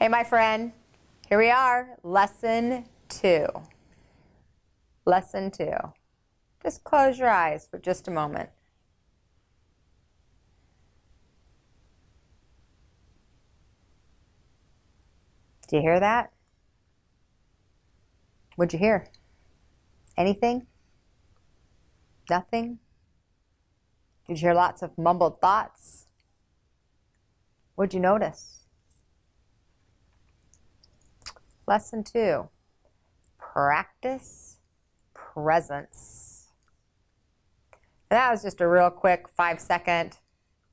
Hey, my friend, here we are, lesson 2. Lesson 2. Just close your eyes for just a moment. Do you hear that? What'd you hear? Anything? Nothing? Did you hear lots of mumbled thoughts? What'd you notice? Lesson 2, practice presence. And that was just a real quick 5-second,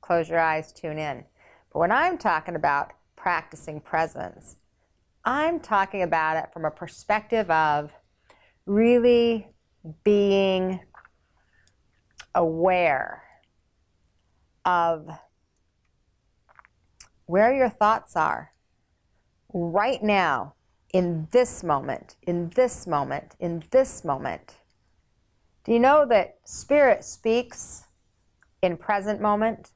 close your eyes, tune in. But when I'm talking about practicing presence, I'm talking about it from a perspective of really being aware of where your thoughts are right now, in this moment, in this moment, in this moment. Do you know that Spirit speaks in present moment?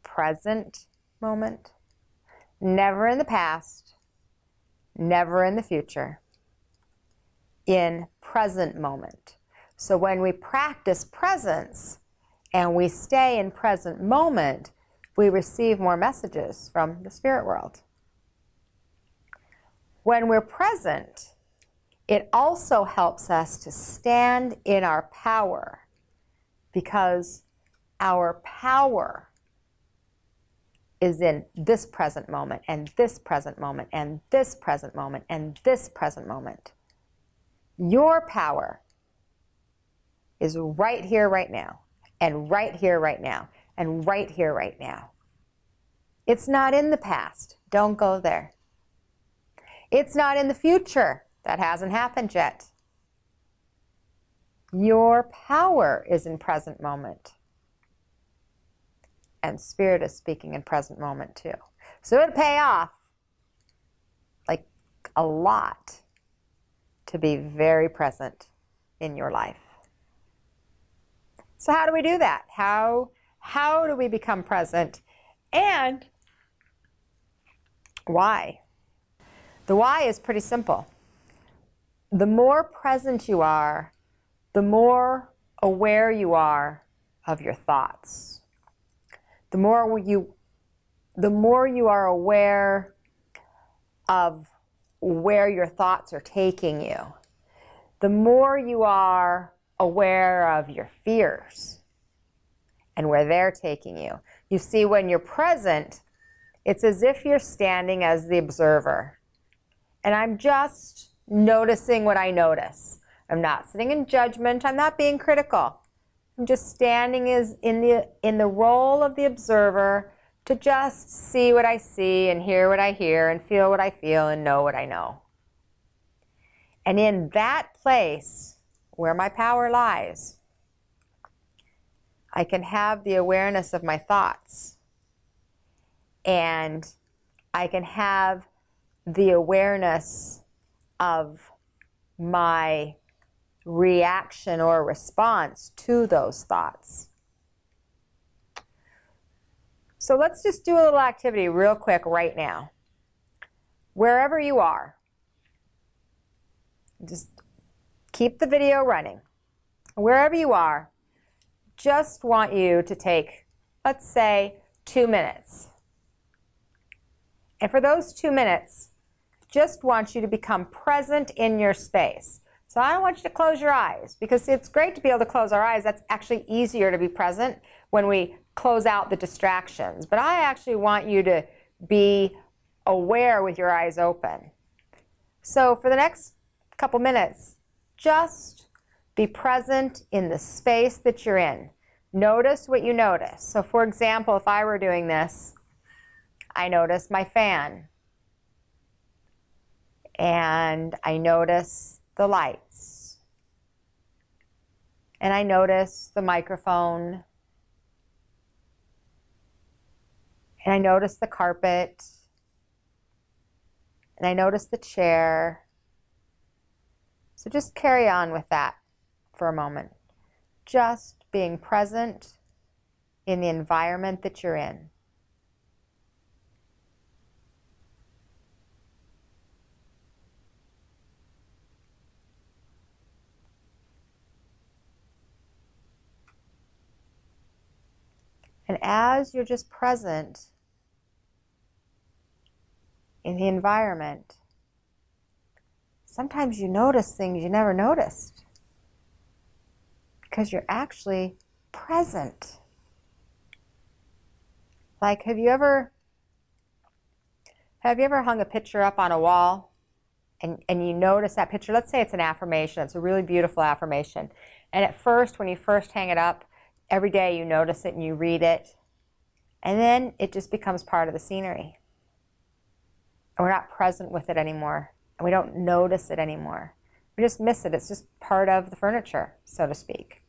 Present moment. Never in the past, never in the future. In present moment. So when we practice presence and we stay in present moment, we receive more messages from the spirit world. When we're present, it also helps us to stand in our power, because our power is in this present moment, and this present moment, and this present moment, and this present moment. Your power is right here, right now, and right here, right now, and right here, right now. It's not in the past. Don't go there. It's not in the future. That hasn't happened yet. Your power is in present moment. And Spirit is speaking in present moment too. So it'll pay off like a lot to be very present in your life. So how do we do that? How do we become present? And why? The why is pretty simple. The more present you are, the more aware you are of your thoughts. The more you are aware of where your thoughts are taking you, the more you are aware of your fears and where they're taking you. You see, when you're present, it's as if you're standing as the observer. And I'm just noticing what I notice. I'm not sitting in judgment. I'm not being critical. I'm just standing in the role of the observer to just see what I see and hear what I hear and feel what I feel and know what I know. And in that place where my power lies, I can have the awareness of my thoughts, and I can have the awareness of my reaction or response to those thoughts. So let's just do a little activity real quick right now. Wherever you are, just keep the video running. Wherever you are, just want you to take, let's say, 2 minutes. And for those 2 minutes, just want you to become present in your space. So I don't want you to close your eyes, because it's great to be able to close our eyes. That's actually easier to be present when we close out the distractions. But I actually want you to be aware with your eyes open. So for the next couple minutes, just be present in the space that you're in. Notice what you notice. So for example, if I were doing this, I notice my fan. And I notice the lights. And I notice the microphone. And I notice the carpet. And I notice the chair. So just carry on with that for a moment. Just being present in the environment that you're in. And as you're just present in the environment, sometimes you notice things you never noticed because you're actually present. Like, have you ever hung a picture up on a wall and you notice that picture? Let's say it's an affirmation. It's a really beautiful affirmation. And at first, when you first hang it up, every day you notice it and you read it. And then it just becomes part of the scenery. And we're not present with it anymore. And we don't notice it anymore. We just miss it. It's just part of the furniture, so to speak.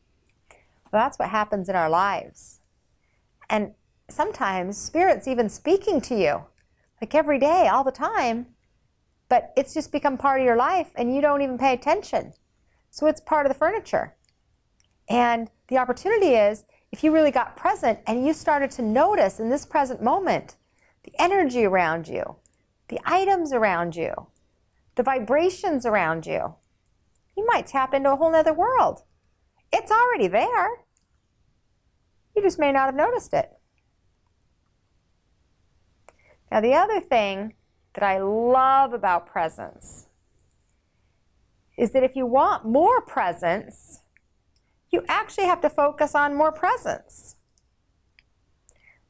Well, that's what happens in our lives. And sometimes Spirit's even speaking to you, like every day, all the time, but it's just become part of your life and you don't even pay attention. So it's part of the furniture. And the opportunity is, if you really got present and you started to notice in this present moment the energy around you, the items around you, the vibrations around you, you might tap into a whole other world. It's already there. You just may not have noticed it. Now, the other thing that I love about presence is that if you want more presence, you actually have to focus on more presence.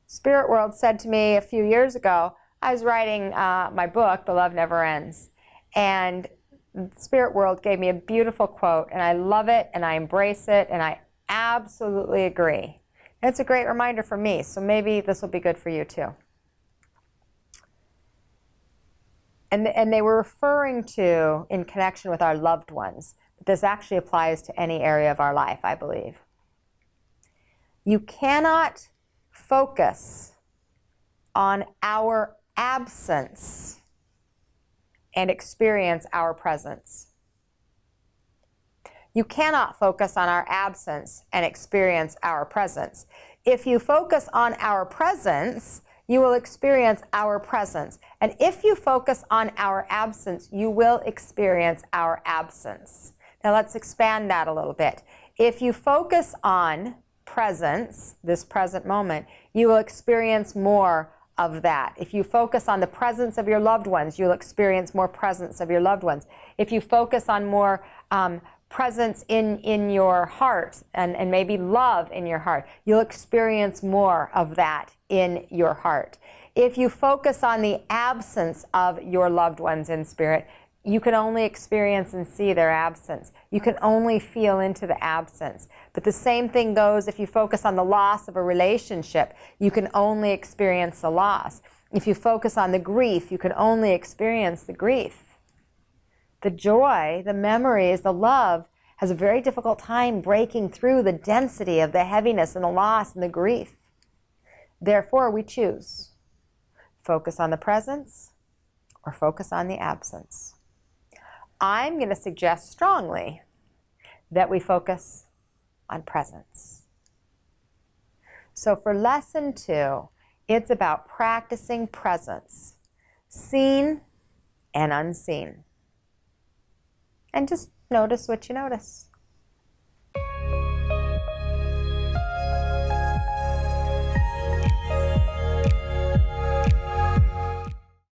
Spirit World said to me a few years ago, I was writing my book, The Love Never Ends, and Spirit World gave me a beautiful quote, and I love it, and I embrace it, and I absolutely agree. And it's a great reminder for me, so maybe this will be good for you too. And they were referring to, in connection with our loved ones, but this actually applies to any area of our life, I believe. You cannot focus on our absence and experience our presence. You cannot focus on our absence and experience our presence. If you focus on our presence, you will experience our presence. And if you focus on our absence, you will experience our absence. Now let's expand that a little bit. If you focus on presence, this present moment, you will experience more of that. If you focus on the presence of your loved ones, you'll experience more presence of your loved ones. If you focus on more presence in your heart and maybe love in your heart, you'll experience more of that in your heart. If you focus on the absence of your loved ones in spirit, you can only experience and see their absence. You can only feel into the absence. But the same thing goes if you focus on the loss of a relationship. You can only experience the loss. If you focus on the grief, you can only experience the grief. The joy, the memories, the love has a very difficult time breaking through the density of the heaviness and the loss and the grief. Therefore, we choose. Focus on the presence or focus on the absence. I'm going to suggest strongly that we focus on presence. So for lesson 2, it's about practicing presence, seen and unseen. And just notice what you notice.